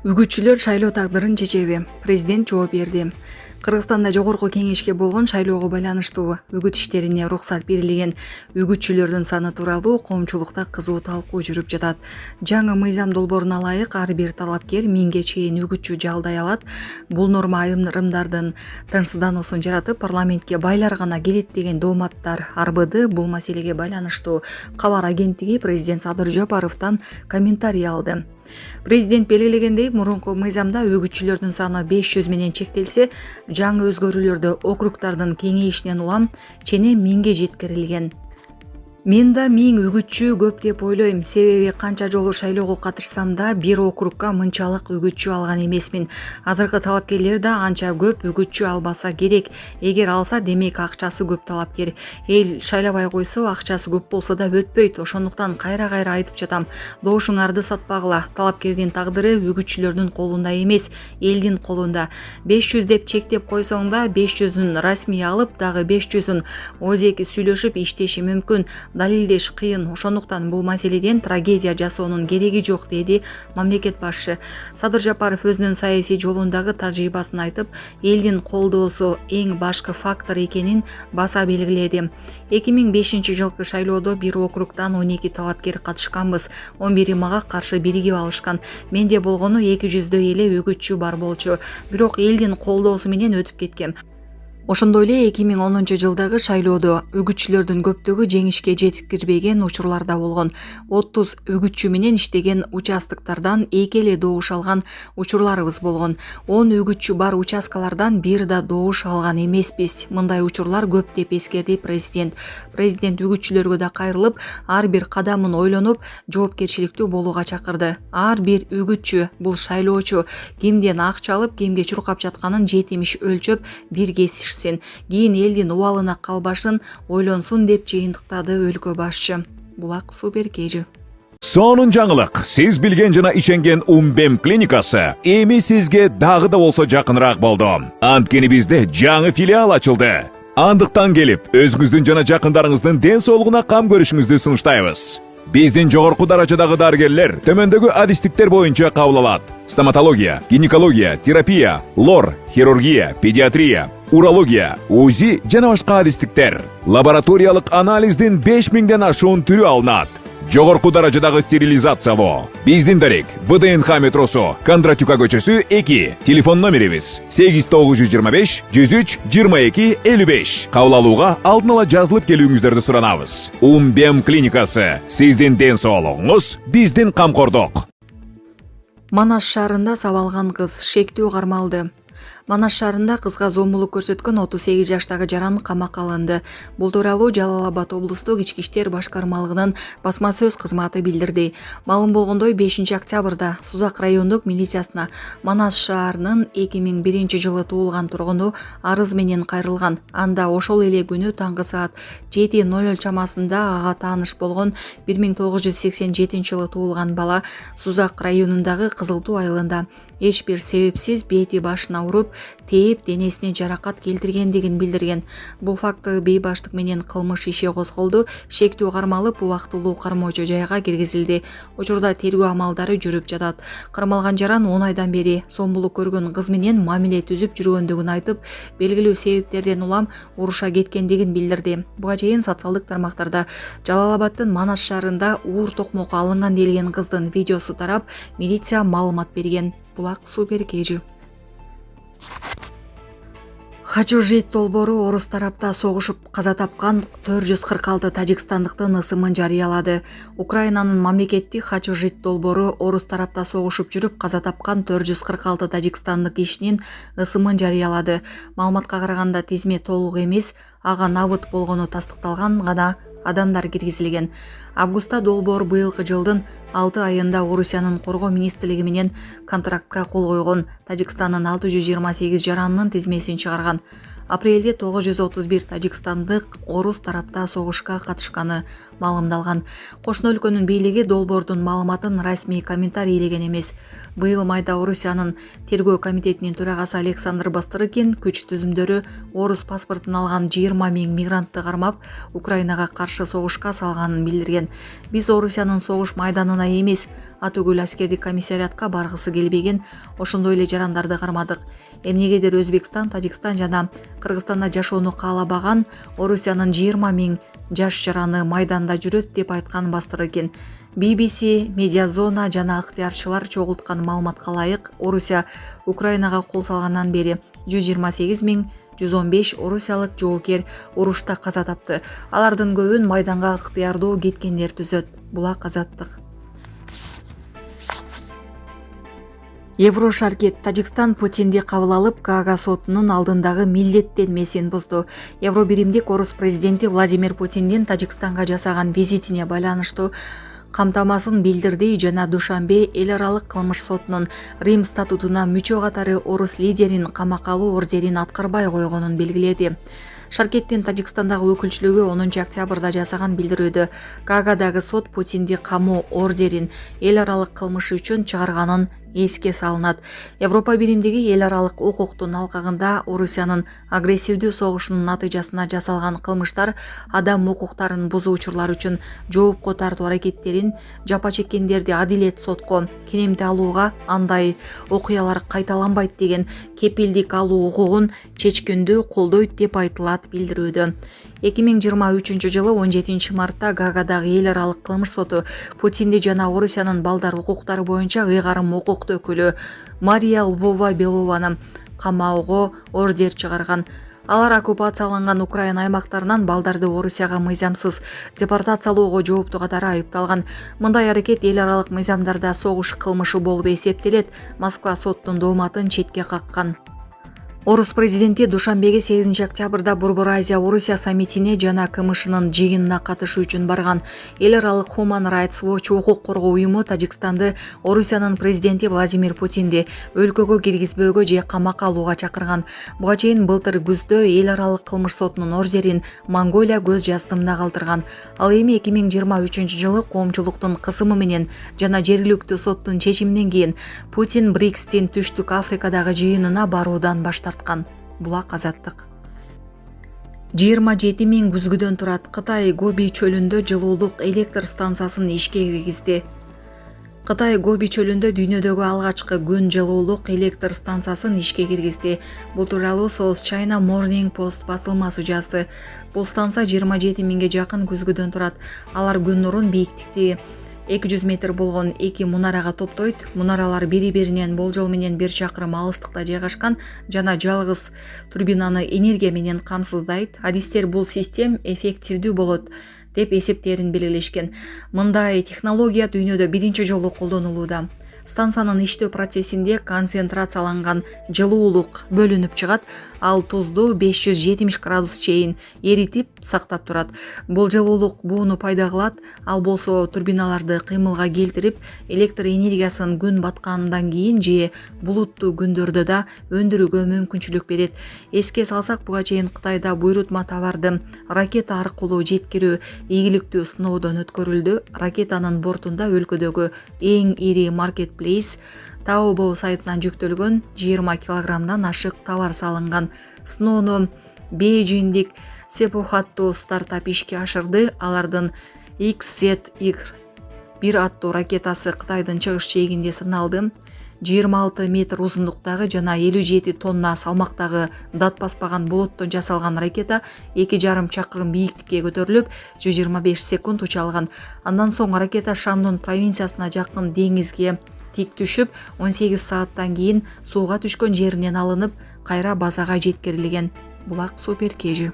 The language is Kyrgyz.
Үгүтчүлөр шайлоо тагдырын чечеби. Президент жооп берди. Кыргызстанда жогорку кеңешке болгон шайлоого байланыштуу үгүт иштерине уруксат берилген үгүтчүлөрдүн саны тууралуу коомчулукта кызуу талкуу жүрүп жатат. Жаңы мыйзам долбооруна ылайык ар бир талапкер 1000ге чейин үгүтчү жалдай алат. Бул норма айрымдардын тынчсыздануусун жаратып, парламентке байлар гана келет деген дооматтар арбыды. Бул маселеге байланыштуу кабар агенттиги президент Садыр Жапаровдон комментарий алды. Президент белгилегендей, мурунку мыйзамда үгүтчүлөрдүн саны 500 менен чектелсе, жаңы өзгөрүүлөрдө округдардын кеңейишинен улам чене 1000ге жеткирилген. Мен да 1000 үгүтчү көп деп ойлойм. Себеби канча жолу шайлоого катышсам да бир округга мынчалык үгүтчү алган эмесмин. Азыркы талапкерлер да анча көп үгүтчү албаса керек. Эгер алса, демек акчасы көп талапкер. Эл шайлабай койсо, акчасы көп болсо да өтпөйт. Ошондуктан кайра айтып жатам. Добушуңарды сатпагыла. Талапкердин тагдыры үгүтчүлөрдүн колунда эмес, элдин колунда. 500 деп чектеп койсоң да 500-ün расмий алып, дагы 500-ün өзеки сүйлөшүп иштеши мүмкүн. Далилдеш кыйын. Ошондуктан бул маселеден трагедия жасоонун кереги жок, деди мамлекет башчы. Садыр Жапаров өзүнүн саясий жолундагы тажрыйбасын айтып, элдин колдоосу эң башкы фактор экенин баса белгиледи. 2005 жылкы шайлоодо бир округдан 12 талапкер катышканбыз. 11 мага каршы биригип алышкан. Менде болгону 200дөй эле үгүтчү бар болчу. Бирок элдин колдоосу менен өтүп кеткем. Ошондой эле 2010 жылдагы шайлоодо үгүтчүлөрдүн көптүгү жеңишке жеткирбеген учурлар да болгон. 30 үгүтчү менен иштеген участоктардан эки эле добуш алган учурларыбыз болгон. 10 үгүтчү бар участкалардан бир да добуш алган эмеспиз. Мындай учурлар көп деп эскерди президент. Президент үгүтчүлөргө да кайрылып, ар бир кадамын ойлонуп, жоопкерчиликтүү болууга чакырды. Ар бир үгүтчү бул шайлоочу, кимден акча алып, кимге чуркап жатканын жетимиш өлчөп бир кесишсин. Кийин элдин убалына калбашын ойлонсун деп жыйынтыктады өлкө башчы. Булак супер кежи. Сонун жаңылык. Сиз билген жана иченген Умбем клиникасы эми сизге дагы да болсо жакыныраак болду. Анткени бизде жаңы филиал ачылды. Андыктан келип, өзүңүздүн жана жакындарыңыздын ден соолугуна кам көрүшүңүздү сунуштайбыз. Биздин жогорку даражадагы дарыгерлер төмөндөгү адистиктер боюнча кабыл алат: стоматология, гинекология, терапия, лор, хирургия, педиатрия, урология, УЗИ жана башка адистиктер. Лабораториялык анализдин 5000ден ашуун түрү алынат. Жогорку даражадагы стерилизациялоо. Биздин дарек ВДНХ метросу, Кондратюка көчөсү 2. Телефон номерибиз 8925 103 22 55. Кабыл алууга алдын ала жазылып келүүңүздөрдү суранабыз. Умбем клиникасы. Сиздин ден соолугуңуз, биздин камкордук. Манас шаарында сабалган кыз шектүү кармалды. Манас шаарында кызга зомбулук көрсөткөн 38 жаштагы жаран камакка алынды. Бул тууралуу Жалал-Абад облустук ички иштер башкармалыгынын басма сөз кызматы билдирди. Маалым болгондой, 5 октябрда Сузак райондук милициясына Манас шаарынын 2001 жылы туулган тургуну арыз менен кайрылган. Анда ошол эле күнү таңкы саат 7:00 чамасында ага тааныш болгон 1987 жылы туулган бала Сузак районундагы Кызылтуу айылында эч бир себепсиз бети башына уруп, тээп, денесине жаракат келтиргендигин билдирген. Бул факты бейбаштык менен кылмыш иши козголду. Шектүү кармалып, убактылуу кармоочу жайга киргизилди. Учурда тергөө амалдары жүрүп жатат. Кармалган жаран 10 айдан бери зомбулук көргөн кыз менен мамиле түзүп жүргөндүгүн айтып, белгилүү себептерден улам уруша кеткендигин билдирди. Буга чейин социалдык тармактарда Жалал-Абадтын Манас шаарында уур токмокко алынган делген кыздын видеосу тарап, милиция маалымат берген. Булак супер кежи. Хачужит долбоору орус тарапта согушуп каза тапкан 446 тажикстандыктын ысымын жарыялады. Украинанын мамлекеттик Хачужит долбоору орус тарапта согушуп жүрүп каза тапкан 446 тажикстандык кишинин ысымын жарыялады. Маалыматка караганда тизме толук эмес, ага набыт болгону тастыкталган гана адамдар киргизилген. Августта долбоор быйылкы жылдын 6 айында Орусиянын коргоо министрлиги менен контрактка кол койгон. Тажикстандын 628 жаранынын тизмесин чыгарган. Апрелде 931 тажикстандык орус тарапта согушка катышканы маалымдалган. Кошуна өлкөнүн бийлиги долбоордун маалыматын расмий комментарий илеген эмес. Быйыл майда Орусиянын тергөө комитетинин төрагасы Александр Бастырыкин күч түзүмдөрү орус паспортун алган 20 000 мигрантты кармап Украинага каршы согушка салганын билдирген. Биз Орусиянын согуш майданына эмес, атүгүл аскердик комиссариатка баргысы келбеген, ошондой эле жарандарды кармадык. Эмнегедир Өзбекстан, Тажикстан жана Кыргызстанда жашоону каалабаган Орусиянын 20 000 жаш жараны майданда жүрөт деп айткан Бастырыкин. BBC, Медиазона жана ыктыярчылар чогулткан маалыматка ылайык, Орусия Украинага кол салгандан бери 128 115 орусиялык жоокер урушта каза тапты. Алардын көбүн майданга ыктыярдуу кеткендер түзөт. Булак Азаттык. Еврошаркет Тажикстан Путинди кабыл алып, Гаага сотунун алдындагы милдеттенмесин бузду. Евробиримдик орус президенти Владимир Путиндин Тажикстанга жасаган визитине байланыштуу камтамасын билдирди жана Душанбе эл аралык кылмыш сотунун Рим статутуна мүчө катары орус лидерин камакка алуу ордерин аткарбай койгонун белгиледи. Шаркеттин Тажикстандагы өкүлчүлүгү 10 октябрда жасаган билдирүүдө Гаагадагы сот Путинди камоо ордерин эл аралык кылмышы үчүн чыгарганын эске салынат. Европа биримдиги эл аралык укуктун алкагында Орусиянын агрессивдүү согушунун натыйжасына жасалган кылмыштар, адам укуктарын бузуу учурлары үчүн жоопко тартуу аракеттерин, жапа чеккендерди адилет сотко кенемте алууга, андай окуялар кайталанбайт деген кепилдик алуу укугун чечкиндүү колдойт деп айтылат билдирүүдө. 2023 жылы 17 мартта Гаагадагы эл аралык кылмыш соту Путинди жана Орусиянын балдар укуктары боюнча ыйгарым укуктуу өкүлү Мария Львова Белованы камоого ордер чыгарган. Алар оккупацияланган Украина аймактарынан балдарды Орусияга мыйзамсыз депортациялоого жооптуу катары айыпталган. Мындай аракет эл аралык мыйзамдарда согуш кылмышы болуп эсептелет. Москва соттун дооматын четке каккан. Орус президенти Душанбеге 8 октябрда Борбор Азия Орусия саммитине жана КМШнын жыйынына катышуу үчүн барган. Эл аралык Human Rights Watch укук коргоо уюму Тажикстанды Орусиянын президенти Владимир Путинди өлкөгө киргизбөөгө же камакка алууга чакырган. Буга чейин былтыр күздө эл аралык кылмыш сотунун ордерин Монголия көз жаздымда калтырган. Ал эми 2023 жылы коомчулуктун кысымы менен жана жергиликтүү соттун чечиминен кийин Путин БРИКСтин Түштүк Африкадагы жыйынына баруудан баш тарткан. Булак Азаттык. 27 000 күзгүдөн турат Кытай Гоби чөлүндө жылуулук электр станциясын ишке киргизди. Кытай Гоби чөлүндө дүйнөдөгү алгачкы күн жылуулук электр станциясын ишке киргизди. Бул тууралуу South China Morning Post басылмасы жазды. Бул станция 27 000ге жакын күзгүдөн турат. Алар күн нурун бийиктикти 200 метр болгон 2 мунарага топтойт. Мунаралар бири-биринен болжол менен 1 чакырым алыстыкта жайгашкан жана жалгыз турбинаны энергия менен камсыздайт. Адистер бул систем эффективдүү болот деп эсептерин белгилешкен. Мындай технология дүйнөдө биринчи жолу колдонулууда. Станциянын иштөө процессинде концентрацияланган жылуулук бөлүнүп чыгат. Ал тузду 570 градус чейин эритип сактап турат. Бул жылуулук бууну пайда кылат. Ал болсо турбиналарды кыймылга келтирип, электр энергиясын күн баткандан кийин же булуттуу күндөрдө да өндүрүүгө мүмкүнчүлүк берет. Эске салсак, буга чейин Кытайда буйрутма товарды ракета аркылуу жеткирүү ийгиликтүү сыноодон өткөрүлдү. Ракетанын бортунда өлкөдөгү эң ири маркетплейс Taobao сайтынан жүктөлгөн 20 килограммдан ашык товар салынган. Сыноону Бейжиңдик Сепохаттуу стартап ишке ашырды. Алардын XZY-1 аттуу ракетасы Кытайдын чыгыш жээгинде сыналды. 26 метр узундуктагы жана 57 тонна салмактагы дат баспаган болоттон жасалган ракета 2,5 чакырым бийиктикке көтөрүлүп, 125 секунд уча алган. Андан соң ракета Шандун провинциясына жакын деңизге тик түшүп, 18 сааттан кийин сууга түшкөн жеринен алынып, кайра базага жеткирилген. Булак Супер Кежи.